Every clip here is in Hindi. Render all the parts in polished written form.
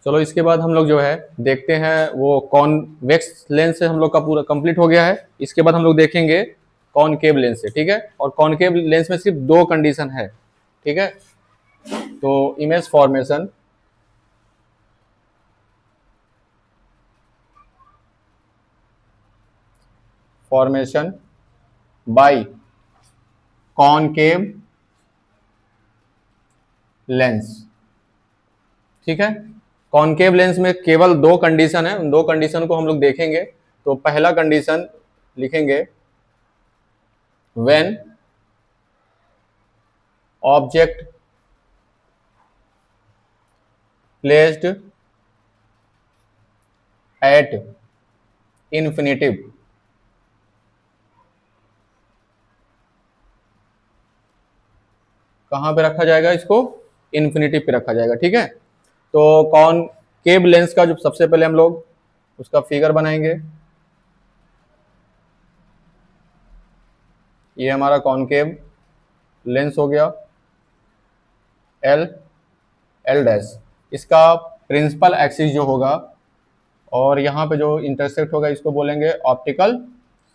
चलो इसके बाद हम लोग जो है देखते हैं, वो कॉन्वेक्स लेंस से हम लोग का पूरा कंप्लीट हो गया है। इसके बाद हम लोग देखेंगे कॉनकेव लेंस से, ठीक है। और कॉनकेव लेंस में सिर्फ दो कंडीशन है, ठीक है। तो image formation, formation by concave lens, ठीक है। कॉनकेव लेंस में केवल दो कंडीशन है, उन दो कंडीशन को हम लोग देखेंगे। तो पहला कंडीशन लिखेंगे, when object placed at infinitive, कहां पे रखा जाएगा, इसको इंफिनिटिव पे रखा जाएगा, ठीक है। तो कॉनकेव लेंस का जो सबसे पहले हम लोग उसका फिगर बनाएंगे। ये हमारा कॉनकेव लेंस हो गया, एल डैश। इसका प्रिंसिपल एक्सिस जो होगा और यहाँ पे जो इंटरसेक्ट होगा इसको बोलेंगे ऑप्टिकल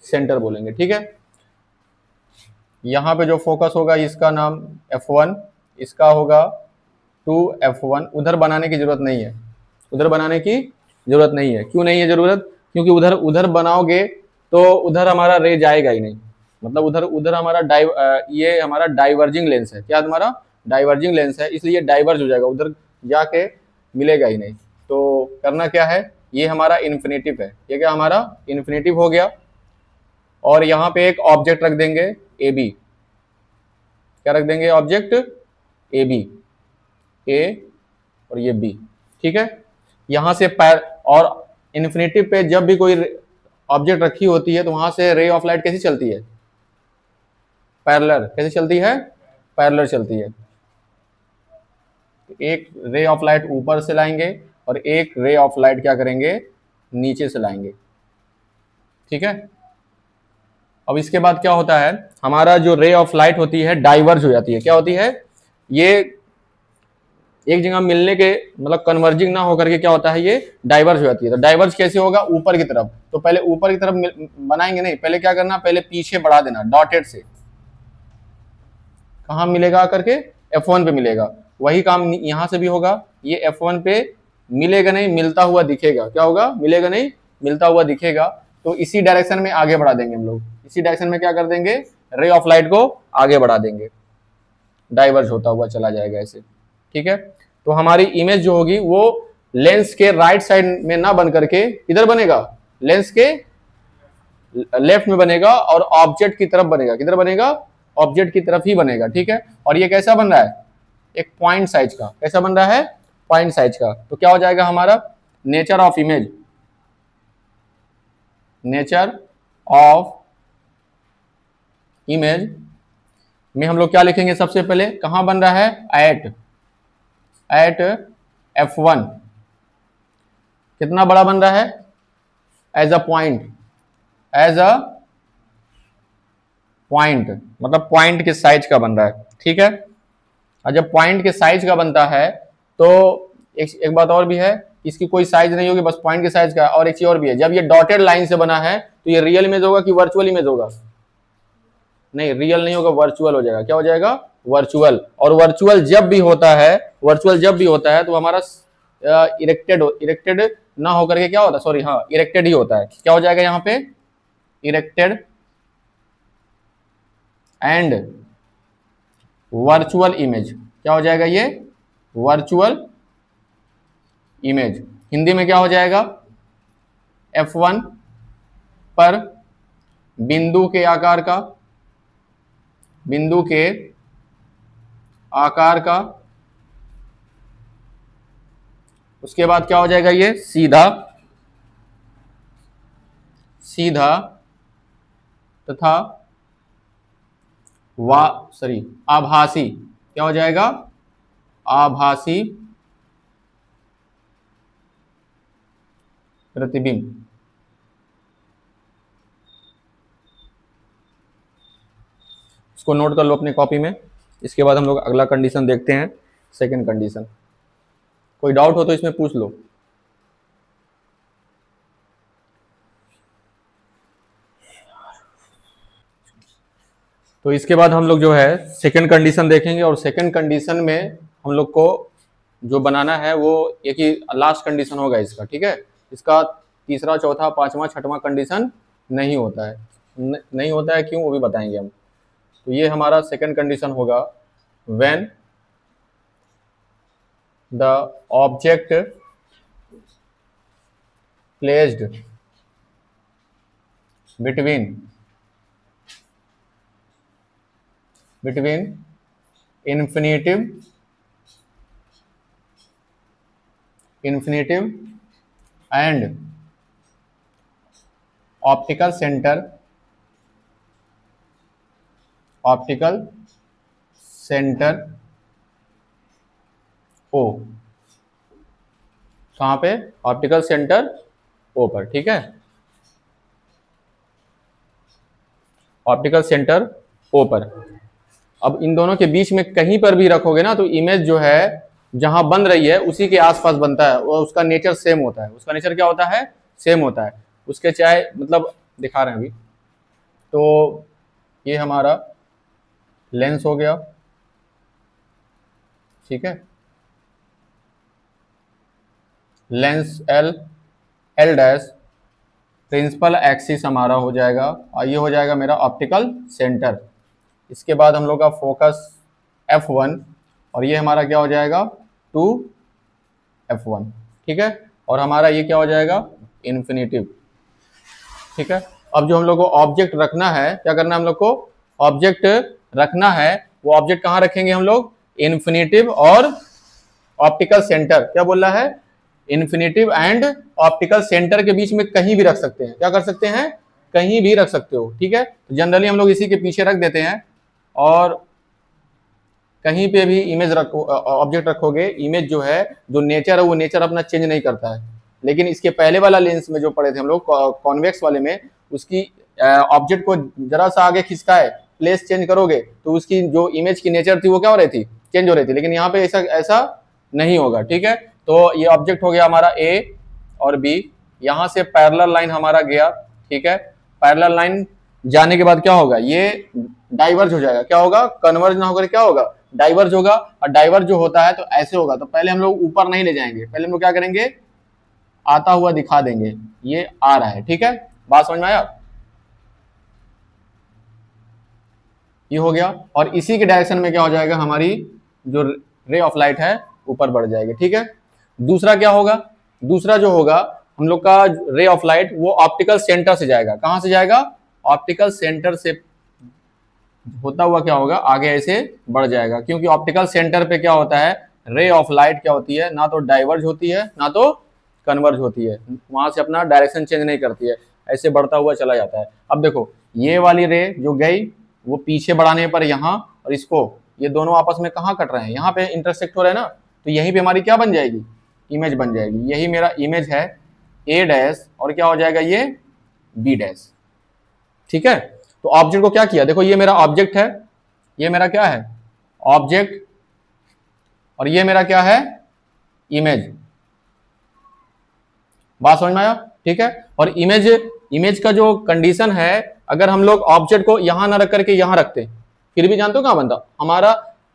सेंटर बोलेंगे, ठीक है। यहाँ पे जो फोकस होगा इसका नाम F1, इसका होगा 2F1। उधर बनाने की जरूरत नहीं है, उधर बनाने की जरूरत नहीं है। क्यों नहीं है जरूरत? क्योंकि उधर उधर बनाओगे तो उधर हमारा रे जाएगा ही नहीं, मतलब उधर उधर हमारा ये हमारा डाइवर्जिंग लेंस है। क्या हमारा डाइवर्जिंग लेंस है, इसलिए डाइवर्ज हो जाएगा, उधर जाके मिलेगा ही नहीं। तो करना क्या है, ये हमारा इन्फिनेटिव है, ये क्या हमारा इन्फिनेटिव हो गया। और यहाँ पे एक ऑब्जेक्ट रख देंगे ए बी, क्या रख देंगे ऑब्जेक्ट ए बी, ए और ये बी, ठीक है। यहाँ से पैर और इन्फिनिटिव पे जब भी कोई ऑब्जेक्ट रखी होती है तो वहां से रे ऑफ लाइट कैसी चलती है, पैरेलल। कैसे चलती है, पैरेलल चलती है। एक रे ऑफ लाइट ऊपर से लाएंगे और एक रे ऑफ लाइट क्या करेंगे, नीचे से लाएंगे, ठीक है। अब इसके बाद क्या होता है, हमारा जो रे ऑफ लाइट होती है डाइवर्ज हो जाती है। क्या होती है, ये एक जगह मिलने के मतलब कन्वर्जिंग ना होकर के क्या होता है, ये डाइवर्ज हो जाती है। तो डाइवर्ज कैसे होगा, ऊपर की तरफ। तो पहले ऊपर की तरफ बनाएंगे नहीं, पहले क्या करना, पहले पीछे बढ़ा देना डॉटेड से। कहाँ मिलेगा करके, F1 पे मिलेगा। वही काम यहां से भी होगा, ये F1 पे मिलेगा नहीं, मिलता हुआ दिखेगा। क्या होगा, मिलेगा नहीं, मिलता हुआ दिखेगा। तो इसी डायरेक्शन में आगे बढ़ा देंगे हम लोग, इसी डायरेक्शन में क्या कर देंगे, रे ऑफ लाइट को आगे बढ़ा देंगे, डाइवर्ज होता हुआ चला जाएगा ऐसे, ठीक है। तो हमारी इमेज जो होगी वो लेंस के राइट साइड में ना बन करके किधर बनेगा, लेंस के लेफ्ट में बनेगा और ऑब्जेक्ट की तरफ बनेगा। किधर बनेगा, ऑब्जेक्ट की तरफ ही बनेगा, ठीक है। और ये कैसा बन रहा है, एक पॉइंट साइज का। कैसा बन रहा है, पॉइंट साइज का। तो क्या हो जाएगा हमारा, nature of image, nature of image में हम लोग क्या लिखेंगे, सबसे पहले कहां बन रहा है, एट F1। कितना बड़ा बन रहा है, as a point, as a point, मतलब पॉइंट के साइज का बन रहा है, ठीक है। और जब पॉइंट के साइज का बनता है तो एक बात और भी है, इसकी कोई साइज नहीं होगी, बस पॉइंट के साइज का। और एक चीज और भी है, जब ये डॉटेड लाइन से बना है तो ये रियल इमेज होगा कि वर्चुअल इमेज होगा, नहीं रियल नहीं होगा, वर्चुअल हो जाएगा। क्या हो जाएगा, वर्चुअल। और वर्चुअल जब भी होता है, वर्चुअल जब भी होता है तो हमारा इरेक्टेड ना होकर के क्या होता है, सॉरी हाँ इरेक्टेड ही होता है। क्या हो जाएगा यहाँ पे, इरेक्टेड एंड वर्चुअल इमेज। क्या हो जाएगा ये, वर्चुअल इमेज। हिंदी में क्या हो जाएगा, F1 पर बिंदु के आकार का, बिंदु के आकार का, उसके बाद क्या हो जाएगा, ये सीधा, सीधा तथा आभासी। क्या हो जाएगा, आभासी प्रतिबिंब। इसको नोट कर लो अपनी कॉपी में। इसके बाद हम लोग अगला कंडीशन देखते हैं, सेकंड कंडीशन। कोई डाउट हो तो इसमें पूछ लो। तो इसके बाद हम लोग जो है सेकंड कंडीशन देखेंगे, और सेकंड कंडीशन में हम लोग को जो बनाना है वो एक ही लास्ट कंडीशन होगा इसका, ठीक है। इसका तीसरा, चौथा, पांचवा, छठवां कंडीशन नहीं होता है। नहीं होता है क्यों, वो भी बताएंगे हम। तो ये हमारा सेकंड कंडीशन होगा, when the object placed between infinitive and optical center O, कहाँ पे, ऑप्टिकल सेंटर O पर, ठीक है, ऑप्टिकल सेंटर O पर। अब इन दोनों के बीच में कहीं पर भी रखोगे ना तो इमेज जो है जहां बन रही है उसी के आसपास बनता है, और उसका नेचर सेम होता है। उसका नेचर क्या होता है, सेम होता है। उसके चाहे मतलब दिखा रहे हैं अभी, तो ये हमारा लेंस हो गया, ठीक है, lens L dash, principal axis हमारा हो जाएगा, और ये हो जाएगा मेरा ऑप्टिकल सेंटर। इसके बाद हम लोग का फोकस F1, और ये हमारा क्या हो जाएगा 2F1, ठीक है, और हमारा ये क्या हो जाएगा इन्फिनिटिव, ठीक है। अब जो हम लोग को ऑब्जेक्ट रखना है, क्या करना है हम लोग को, ऑब्जेक्ट रखना है, वो ऑब्जेक्ट कहाँ रखेंगे हम लोग, इन्फिनिटिव और ऑप्टिकल सेंटर। क्या बोल रहा है, इन्फिनिटिव एंड ऑप्टिकल सेंटर के बीच में कहीं भी रख सकते हैं। क्या कर सकते हैं, कहीं भी रख सकते हो, ठीक है। तो जनरली हम लोग इसी के पीछे रख देते हैं, और कहीं पे भी इमेज रखो, ऑब्जेक्ट रखोगे, इमेज जो है, जो नेचर है वो नेचर अपना चेंज नहीं करता है। लेकिन इसके पहले वाला लेंस में जो पढ़े थे हम लोग कॉन्वेक्स वाले में, उसकी ऑब्जेक्ट को जरा सा आगे खिसकाए, प्लेस चेंज करोगे तो उसकी जो इमेज की नेचर थी वो क्या हो रही थी, चेंज हो रही थी। लेकिन यहाँ पे ऐसा नहीं होगा, ठीक है। तो ये ऑब्जेक्ट हो गया हमारा A और B, यहाँ से पैरेलल लाइन हमारा गया, ठीक है। पैरेलल लाइन जाने के बाद क्या होगा, ये डाइवर्ज हो जाएगा, क्या होगा, कन्वर्ज ना होकर क्या होगा, डाइवर्ज होगा। और डाइवर्ज जो होता है तो ऐसे होगा, तो पहले हम लोग ऊपर नहीं ले जाएंगे, पहले हम लोग क्या करेंगे, आता हुआ दिखा देंगे, ये आ रहा है, ठीक है। बात समझ में आया, ये हो गया। और इसी के डायरेक्शन में क्या हो जाएगा, हमारी जो रे ऑफ लाइट है ऊपर बढ़ जाएगी, ठीक है। दूसरा क्या होगा, दूसरा जो होगा हम लोग का रे ऑफ लाइट वो ऑप्टिकल सेंटर से जाएगा। कहां से जाएगा, ऑप्टिकल सेंटर से होता हुआ क्या होगा, आगे ऐसे बढ़ जाएगा। क्योंकि ऑप्टिकल सेंटर पे क्या होता है, रे ऑफ लाइट क्या होती है, ना तो डाइवर्ज होती है ना तो कन्वर्ज होती है, वहां से अपना डायरेक्शन चेंज नहीं करती है, ऐसे बढ़ता हुआ चला जाता है। अब देखो ये वाली रे जो गई वो पीछे बढ़ाने पर यहाँ, और इसको, ये दोनों आपस में कहाँ कट रहे हैं, यहाँ पे इंटरसेक्ट हो रहे हैं ना, तो यहीं पे हमारी क्या बन जाएगी, इमेज बन जाएगी। यही मेरा इमेज है A डैश, और क्या हो जाएगा ये B डैश, ठीक है। तो ऑब्जेक्ट को क्या किया, देखो ये मेरा ऑब्जेक्ट है, ये मेरा क्या है ऑब्जेक्ट, और ये मेरा क्या है इमेज। बात समझ में आया, ठीक है। और इमेज का जो कंडीशन है, अगर हम लोग ऑब्जेक्ट को यहां ना रख करके यहां रखते फिर भी जानते हो कहां बनता, हमारा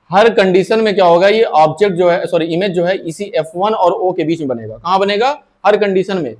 हर कंडीशन में क्या होगा, ये ऑब्जेक्ट जो है, सॉरी इमेज जो है इसी F1 और O के बीच में बनेगा। कहां बनेगा, हर कंडीशन में,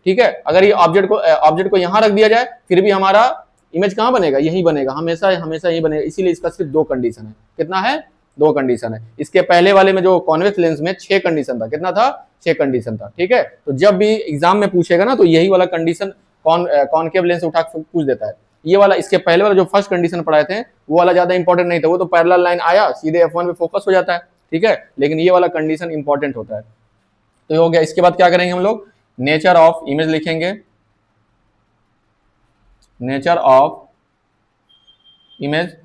ठीक है। अगर ये ऑब्जेक्ट को यहां रख दिया जाए फिर भी हमारा इमेज कहां बनेगा, यही बनेगा, हमेशा हमेशा यही बनेगा। इसीलिए इसका सिर्फ 2 कंडीशन है। कितना है, 2 कंडीशन है। इसके पहले वाले में जो कॉन्वेक्स लेंस में 6 कंडीशन था, कितना था, 6 कंडीशन था, ठीक है। तो जब भी एग्जाम में पूछेगा ना तो यही वाला कंडीशन कॉनकेव लेंस उठा के पूछ देता है। ये वाला, इसके पहले वाला जो फर्स्ट कंडीशन पढ़ाए थे वो वाला ज्यादा इंपॉर्टेंट नहीं था, वो तो पैरेलल लाइन आया सीधे F1 पे फोकस हो जाता है, ठीक है। लेकिन ये वाला कंडीशन इंपॉर्टेंट होता है। तो ये हो गया। इसके बाद क्या करेंगे हम लोग, नेचर ऑफ इमेज लिखेंगे। नेचर ऑफ इमेज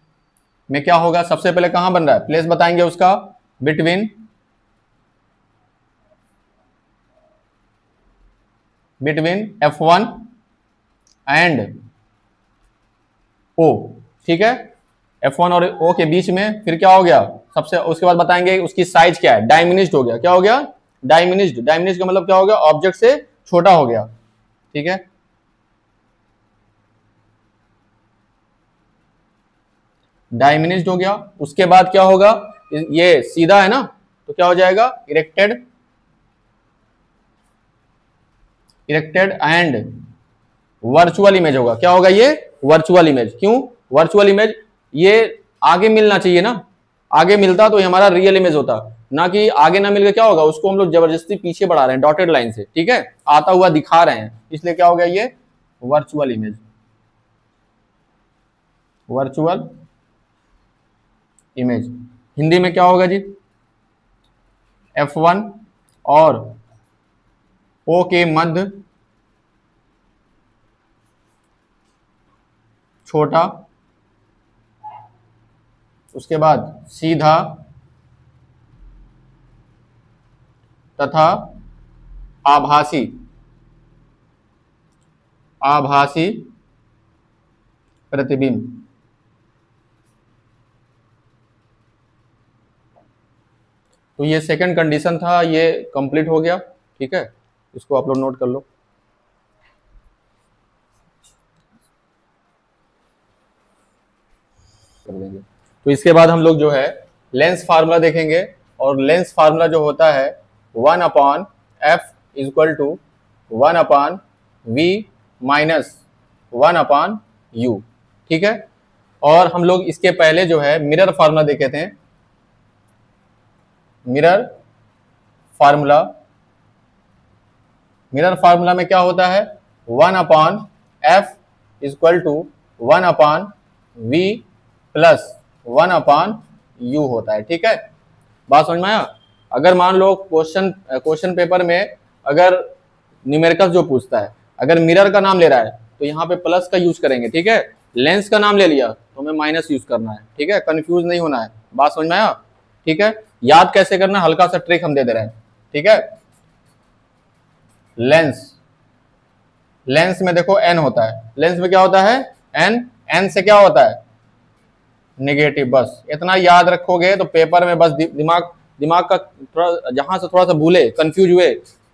में क्या होगा, सबसे पहले कहां बन रहा है, प्लेस बताएंगे उसका, बिटवीन F1 एंड O, ठीक है, F1 और O के बीच में। फिर क्या हो गया, सबसे उसके बाद बताएंगे उसकी साइज क्या है, डायमिनिश्ड हो गया। क्या हो गया, डाइमिनिश्ड, डाइमिनिश्ड का मतलब क्या हो गया, ऑब्जेक्ट से छोटा हो गया, ठीक है। डाइमिनिश्ड हो गया, उसके बाद क्या होगा, ये सीधा है ना, तो क्या हो जाएगा, erected, erected and virtual image होगा। क्या होगा ये, वर्चुअल इमेज। क्यों वर्चुअल इमेज, ये आगे मिलना चाहिए ना, आगे मिलता तो ये हमारा रियल इमेज होता, ना कि आगे ना मिलकर क्या होगा, उसको हम लोग जबरदस्ती पीछे बढ़ा रहे हैं डॉटेड लाइन से, ठीक है, आता हुआ दिखा रहे हैं, इसलिए क्या हो गया ये virtual image, virtual image. Hindi में क्या होगा जी, F1 और O के मध्य छोटा, उसके बाद सीधा तथा आभासी, आभासी प्रतिबिंब। तो ये सेकंड कंडीशन था, ये कंप्लीट हो गया, ठीक है, इसको आप लोग नोट कर लो। कर देंगे। तो इसके बाद हम लोग जो है लेंस फार्मूला देखेंगे, और लेंस फार्मूला जो होता है 1/f equal to 1/v minus 1/u, ठीक है। और हम लोग इसके पहले जो है मिरर फार्मूला देखे थे, मिरर फार्मूला, मिरर फार्मूला में क्या होता है, 1/f equal to 1/v plus 1/u होता है, ठीक है। बात समझ में आया। अगर मान लो क्वेश्चन पेपर में अगर न्यूमेरिकल जो पूछता है, अगर मिरर का नाम ले रहा है तो यहाँ पे प्लस का यूज करेंगे, ठीक है। लेंस का नाम ले लिया तो हमें माइनस यूज करना है, ठीक है, कंफ्यूज नहीं होना है। बात समझ में आया, ठीक है। याद कैसे करना, हल्का सा ट्रिक हम दे दे रहे हैं, ठीक है। लेंस, लेंस में देखो एन होता है, लेंस में क्या होता है एन, एन से क्या होता है नेगेटिव, बस इतना याद रखोगे तो पेपर में बस दिमाग दिमाग का थोड़ा जहां से थोड़ा सा भूले कंफ्यूज हुए,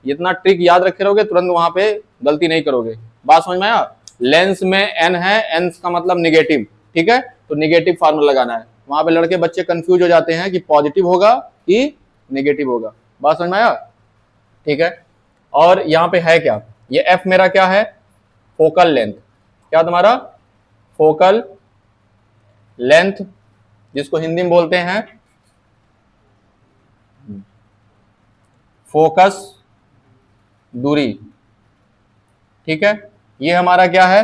इतना ट्रिक याद रखे रहोगे तुरंत वहां पे गलती नहीं करोगे। बात समझ में आया। लेंस में एन है, एन का मतलब नेगेटिव, ठीक है, तो नेगेटिव फार्मूला लगाना है। वहां पे लड़के बच्चे कंफ्यूज हो जाते हैं कि पॉजिटिव होगा कि नेगेटिव होगा। बात समझ में आया, ठीक है। और यहाँ पे है क्या, ये एफ मेरा क्या है, फोकल लेंथ, क्या तुम्हारा फोकल लेंथ, जिसको हिंदी में बोलते हैं फोकस दूरी, ठीक है। ये हमारा क्या है,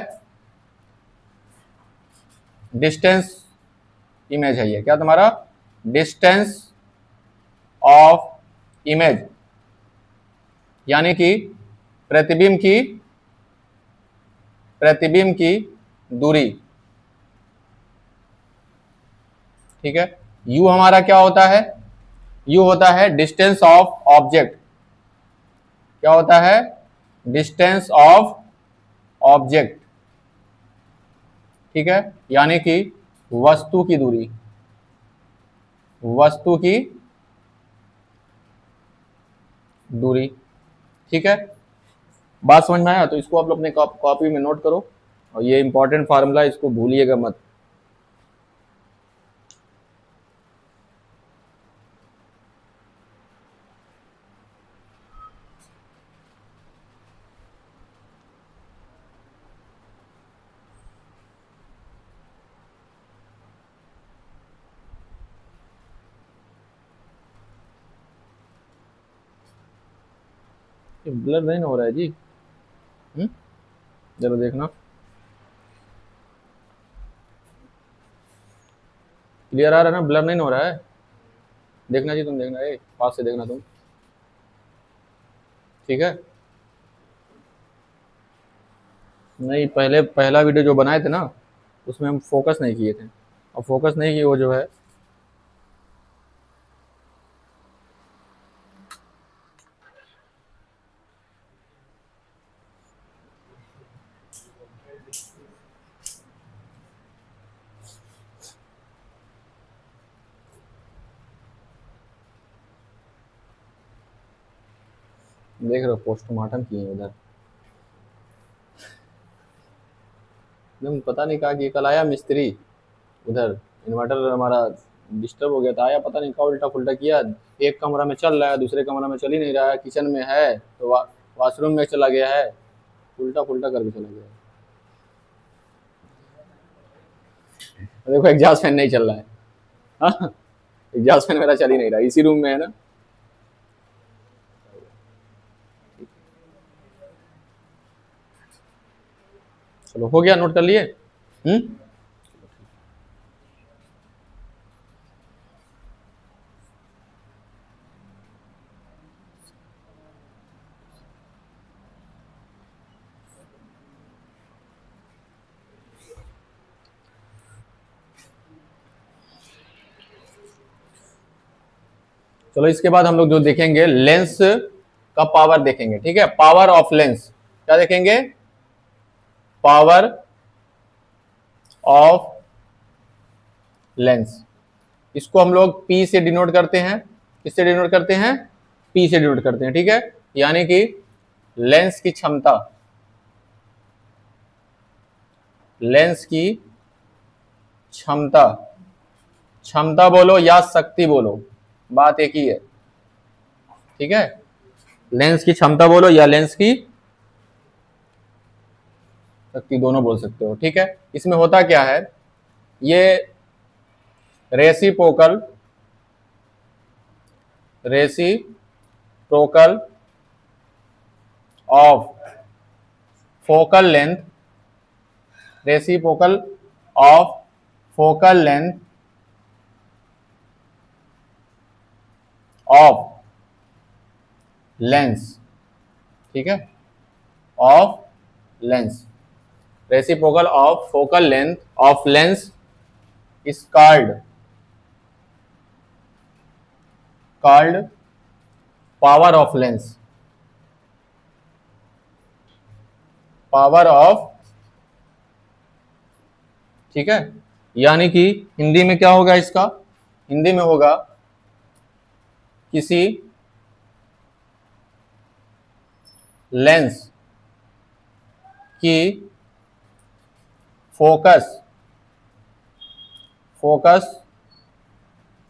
डिस्टेंस इमेज है, ये क्या तुम्हारा डिस्टेंस ऑफ इमेज, यानी कि प्रतिबिंब की दूरी, ठीक है। यू हमारा क्या होता है, यू होता है डिस्टेंस ऑफ ऑब्जेक्ट, क्या होता है डिस्टेंस ऑफ ऑब्जेक्ट, ठीक है, यानी कि वस्तु की दूरी, वस्तु की दूरी, ठीक है। बात समझ में आया, तो इसको आप लोग अपने कॉपी में नोट करो, और ये इंपॉर्टेंट फार्मूला, इसको भूलिएगा मत। ब्लर नहीं हो रहा है जी, जरा देखना, क्लियर आ रहा है ना, ब्लर नहीं हो रहा है, देखना जी, तुम देखना, पास से देखना तुम, ठीक है। नहीं, पहले पहला वीडियो जो बनाए थे ना, उसमें हम फोकस नहीं किए थे, और फोकस नहीं किए वो जो है देख रहे हो पोस्टमार्टम किए उधर, एकदम पता नहीं कहा कि कल आया मिस्त्री उधर, इन्वर्टर हमारा डिस्टर्ब हो गया था, आया पता नहीं क्या उल्टा पुल्टा किया, एक कमरा में चल रहा है दूसरे कमरा में चल ही नहीं रहा है, किचन में है तो वॉशरूम में चला गया है, उल्टा पुल्टा करके चला गया है। देखो एग्जॉस्ट फैन नहीं चल रहा है, हाँ एग्जॉस्ट फैन मेरा चल ही नहीं रहा, इसी रूम में है ना। चलो हो गया, नोट कर लिए। चलो इसके बाद हम लोग जो देखेंगे लेंस का पावर देखेंगे, ठीक है, पावर ऑफ लेंस, क्या देखेंगे, पावर ऑफ लेंस, इसको हम लोग P से डिनोट करते हैं, किससे डिनोट करते हैं, P से डिनोट करते हैं, ठीक है, यानी कि लेंस की क्षमता, लेंस की क्षमता, क्षमता बोलो या शक्ति बोलो, बात एक ही है, ठीक है, लेंस की क्षमता बोलो या लेंस की शक्ति दोनों बोल सकते हो, ठीक है। इसमें होता क्या है, ये reciprocal of focal length, reciprocal of focal length of lens, ठीक है, of lens, reciprocal of focal length of lens is called power of lens, power of, ठीक है, यानी कि हिंदी में क्या होगा इसका, हिंदी में होगा किसी लेंस की फोकस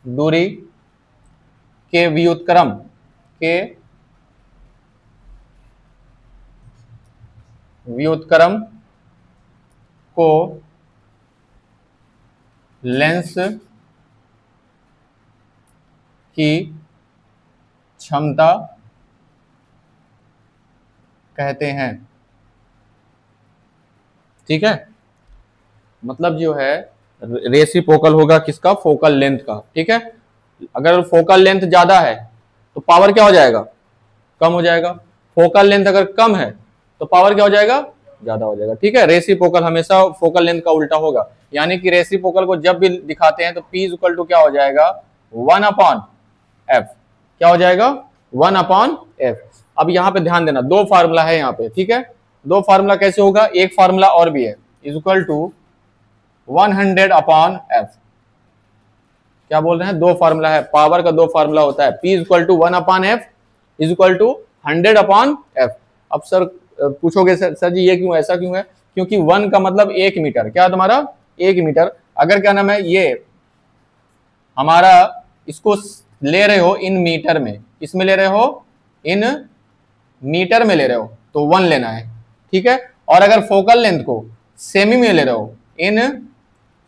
दूरी के व्युत्क्रम को लेंस की क्षमता कहते हैं, ठीक है, मतलब जो है रेसिप्रोकल होगा किसका, फोकल लेंथ का, ठीक है, अगर फोकल लेंथ ज्यादा है तो पावर क्या हो जाएगा, कम हो जाएगा, फोकल लेंथ अगर कम है तो पावर क्या हो जाएगा, ज्यादा हो जाएगा, ठीक है, रेसिप्रोकल हमेशा फोकल लेंथ का उल्टा होगा, यानी कि रेसिप्रोकल को जब भी दिखाते हैं तो P इक्वल टू क्या हो जाएगा, 1/f, क्या हो जाएगा, 1/f। अब यहाँ पे ध्यान देना, दो फार्मूला है यहाँ पे, ठीक है, दो फार्मूला कैसे होगा, एक फार्मूला और भी है, इज इक्वल टू 100/f, क्या बोल रहे हैं, दो फार्मूला है, पावर का दो फार्मूला होता है, P equal to 1/f is equal to 100/f। अब सर पूछोगे सर जी ये क्यों, ऐसा क्यों है, क्योंकि 1 का मतलब 1 मीटर, क्या तुम्हारा 1 मीटर, अगर क्या नाम है ये हमारा इसको ले रहे हो इन मीटर में, इसमें ले रहे हो इन मीटर में ले रहे हो तो 1 लेना है, ठीक है, और अगर फोकल लेंथ को सेमी में ले रहे हो, इन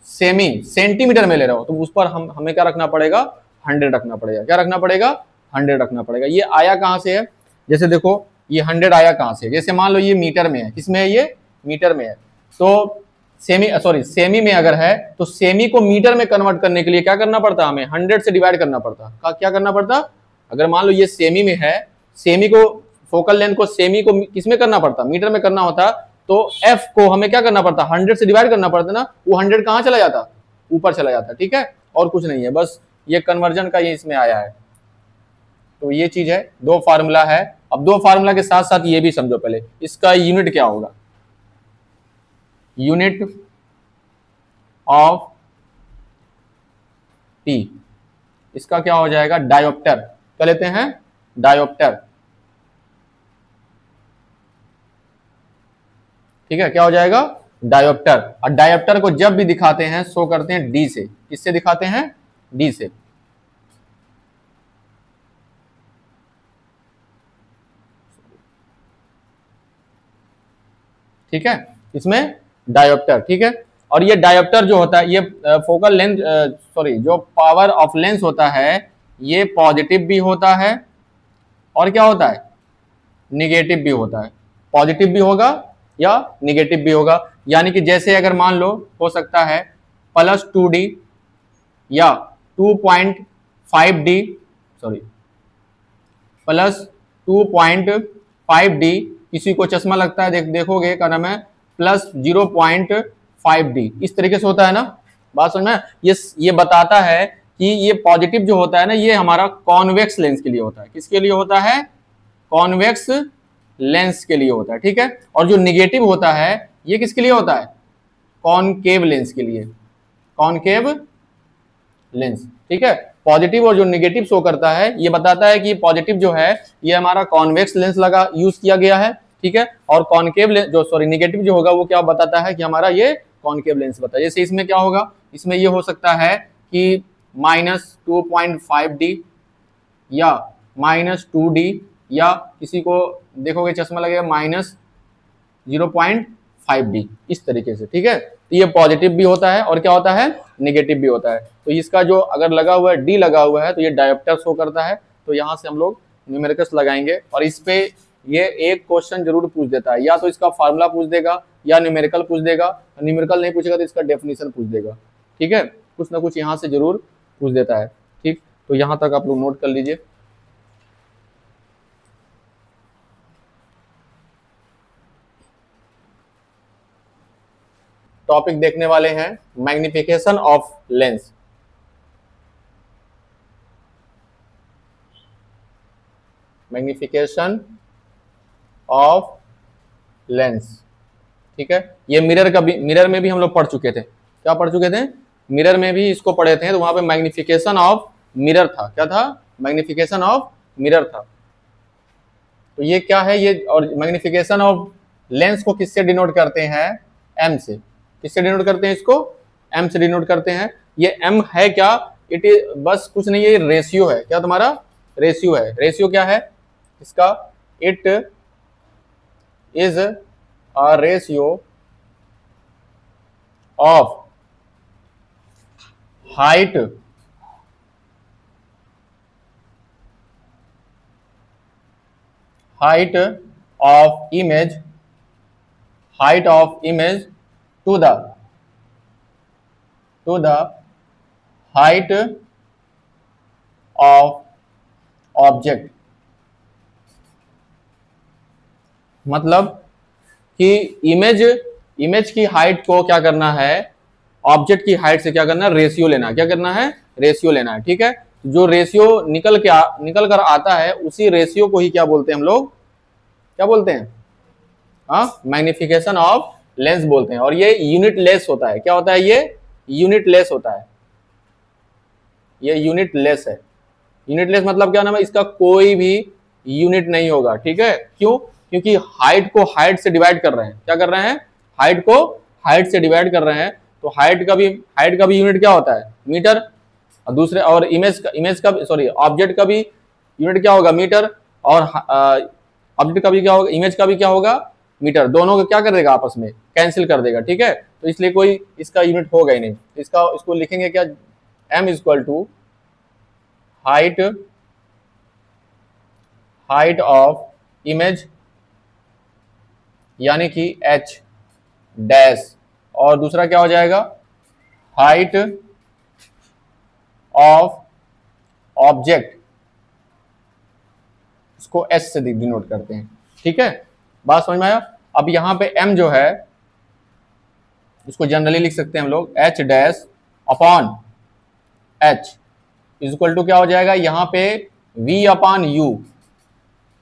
सेमी सेंटीमीटर में ले रहे हो तो उस पर हमें क्या रखना पड़ेगा, 100 रखना पड़ेगा, क्या रखना पड़ेगा, 100 रखना पड़ेगा। ये आया कहां से है, जैसे देखो ये 100 आया कहां से, जैसे मान लो ये मीटर में है, किसमें है, ये मीटर में है, तो सेमी में अगर है तो सेमी को मीटर में कन्वर्ट करने के लिए क्या करना पड़ता, हमें 100 से डिवाइड करना पड़ता, क्या करना पड़ता, अगर मान लो ये सेमी में है, सेमी को फोकल लेंथ को सेमी को किसमें करना पड़ता, मीटर में करना होता, तो f को हमें क्या करना पड़ता, 100 से डिवाइड करना पड़ता ना, वो 100 कहां चला जाता, ऊपर चला जाता, ठीक है, और कुछ नहीं है, बस ये कन्वर्जन का ये इसमें आया है, तो ये चीज है, दो फार्मूला है। अब दो फार्मूला के साथ साथ ये भी समझो पहले, इसका यूनिट क्या होगा, यूनिट ऑफ P, इसका क्या हो जाएगा, डायोप्टर, क्या लेते हैं, डायोप्टर, ठीक है, क्या हो जाएगा, डायोप्टर। और डायोप्टर को जब भी दिखाते हैं शो करते हैं डी से, किससे दिखाते हैं, डी से। ठीक है, इसमें डायोप्टर, ठीक है। और ये डायोप्टर जो होता है, ये फोकल लेंथ, सॉरी, जो पावर ऑफ लेंस होता है ये पॉजिटिव भी होता है और क्या होता है, निगेटिव भी होता है। पॉजिटिव भी होगा या निगेटिव भी होगा। यानी कि जैसे अगर मान लो हो सकता है +2D या 2.5D, सॉरी +2.5D, किसी को चश्मा लगता है, देखोगे क्या नाम है, +0.5D, इस तरीके से होता है ना। बात समझ में, ये बताता है कि ये पॉजिटिव जो होता है ना, ये हमारा कॉन्वेक्स लेंस के लिए होता है। किसके लिए होता है, कॉन्वेक्स लेंस के लिए होता है, ठीक है। और जो निगेटिव होता है ये किसके लिए होता है, कॉनकेव लेंस के लिए, कॉनकेव लेंस, ठीक है। पॉजिटिव और जो निगेटिव शो करता है, ये बताता है कि पॉजिटिव जो है ये हमारा कॉन्वेक्स लेंस लगा यूज किया गया है, ठीक है। और कॉनकेव लेंस जो, सॉरी, निगेटिव जो होगा वो क्या बताता है कि हमारा ये कॉनकेव लेंस बताता है। जैसे इसमें क्या होगा, इसमें ये हो सकता है कि -2.5D या -2D, या किसी को देखोगे चश्मा लगेगा -0.5D, इस तरीके से, ठीक है। तो ये पॉजिटिव भी होता है और क्या होता है, निगेटिव भी होता है। तो इसका जो अगर लगा हुआ है, डी लगा हुआ है, तो ये डायोप्टर शो करता है। तो यहाँ से हम लोग न्यूमेरिकल्स लगाएंगे और इस पे ये एक क्वेश्चन जरूर पूछ देता है, या तो इसका फार्मूला पूछ देगा या न्यूमेरिकल पूछ देगा। न्यूमेरिकल नहीं पूछेगा तो इसका डेफिनेशन पूछ देगा, ठीक है। कुछ ना कुछ यहाँ से जरूर पूछ देता है, ठीक। तो यहाँ तक आप लोग नोट कर लीजिए। टॉपिक देखने वाले हैं magnification of lens. Magnification of lens, ठीक है। ये मिरर का भी, मिरर में भी हम लोग पढ़ चुके थे। क्या पढ़ चुके थे, मिरर में भी इसको पढ़े थे। तो वहां पे मैग्निफिकेशन ऑफ मिरर था, क्या था, मैग्निफिकेशन ऑफ मिरर था। तो ये क्या है, ये और मैग्निफिकेशन ऑफ लेंस को किससे डिनोट करते हैं, एम से। किससे डिनोट करते हैं इसको, एम से डिनोट करते हैं। ये एम है क्या, इट इज बस कुछ नहीं, ये रेशियो है। क्या तुम्हारा, रेशियो है। रेशियो क्या है इसका, it is a ratio of height of image, height of image to the height of object। मतलब कि इमेज की हाइट को क्या करना है, ऑब्जेक्ट की हाइट से क्या करना है, रेशियो लेना है। क्या करना है, रेशियो लेना है, ठीक है। जो रेशियो निकल कर आता है, उसी रेशियो को ही क्या बोलते हैं हम लोग, क्या बोलते हैं, मैग्निफिकेशन ऑफ लेंस बोलते हैं। और ये यूनिट लेस होता है। क्या होता है, ये यूनिट लेस होता है। ये यूनिट लेस है। यूनिट लेस मतलब क्या नाम है, इसका कोई भी यूनिट नहीं होगा, ठीक है। क्यों, क्योंकि हाइट को हाइट से डिवाइड कर रहे हैं। क्या कर रहे हैं, हाइट को हाइट से डिवाइड कर रहे हैं। तो हाइट का भी यूनिट क्या होता है, मीटर। और दूसरे, और इमेज का सॉरी, ऑब्जेक्ट का भी यूनिट क्या होगा, मीटर। और ऑब्जेक्ट का भी क्या होगा, इमेज का भी क्या होगा, मीटर। दोनों को क्या कर देगा, आपस में कैंसिल कर देगा, ठीक है। तो इसलिए कोई इसका यूनिट होगा ही नहीं। इसको लिखेंगे क्या, m equal to height of image, यानी कि h डैश, और दूसरा क्या हो जाएगा, हाइट ऑफ ऑब्जेक्ट, इसको s से डिनोट करते हैं, ठीक है। बात समझ में आया। अब यहाँ पे m जो है, इसको जनरली लिख सकते हैं हम लोग h dash upon h equal to क्या हो जाएगा, यहाँ पे v अपॉन u।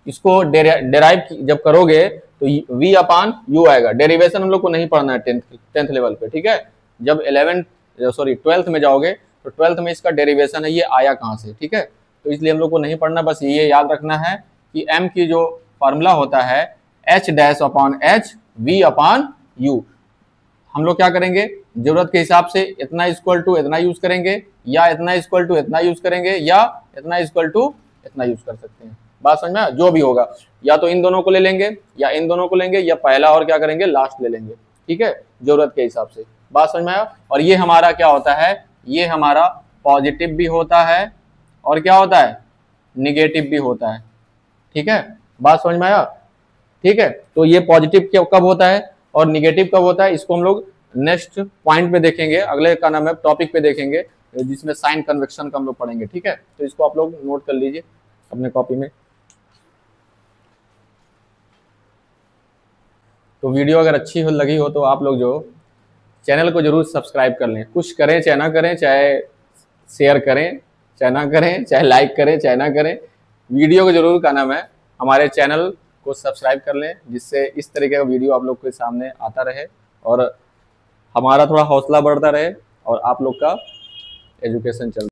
इसको डेराइव जब करोगे तो v अपॉन u आएगा। डेरिवेशन हम लोग को नहीं पढ़ना है टेंथ लेवल पे, ठीक है। जब 12th में जाओगे तो 12th में इसका डेरिवेशन है, ये आया कहाँ से, ठीक है। तो इसलिए हम लोग को नहीं पढ़ना, बस ये याद रखना है कि m की जो फार्मूला होता है, H dash upon H we upon you. हम लोग क्या करेंगे, जरूरत के हिसाब से इतना इक्वल टू इतना यूज करेंगे, या इतना इक्वल टू इतना यूज करेंगे, या इतना इक्वल टू इतना यूज कर सकते हैं। बात समझ में, जो भी होगा, या तो इन दोनों को ले लेंगे या इन दोनों को लेंगे, या पहला और क्या करेंगे लास्ट ले लेंगे, ठीक है, जरूरत के हिसाब से। बात समझ में आया। और ये हमारा क्या होता है, ये हमारा पॉजिटिव भी होता है और क्या होता है, निगेटिव भी होता है, ठीक है। बात समझ में आया, ठीक है। तो ये पॉजिटिव कब होता है और निगेटिव कब होता है, इसको हम लोग नेक्स्ट पॉइंट पे देखेंगे, अगले का नाम है टॉपिक पे देखेंगे, जिसमें साइन कन्वेक्शन का हम लोग पढ़ेंगे, ठीक है। तो इसको आप लोग नोट कर लीजिए अपने कॉपी में। तो वीडियो अगर अच्छी लगी हो तो आप लोग जो चैनल को जरूर सब्सक्राइब कर लें, कुछ करें चाहे ना करें, चाहे शेयर करें चाहे ना करें, चाहे लाइक करें चाहे ना करें, वीडियो को जरूर का नाम है हमारे चैनल को सब्सक्राइब कर लें, जिससे इस तरीके का वीडियो आप लोग के सामने आता रहे और हमारा थोड़ा हौसला बढ़ता रहे और आप लोग का एजुकेशन चलता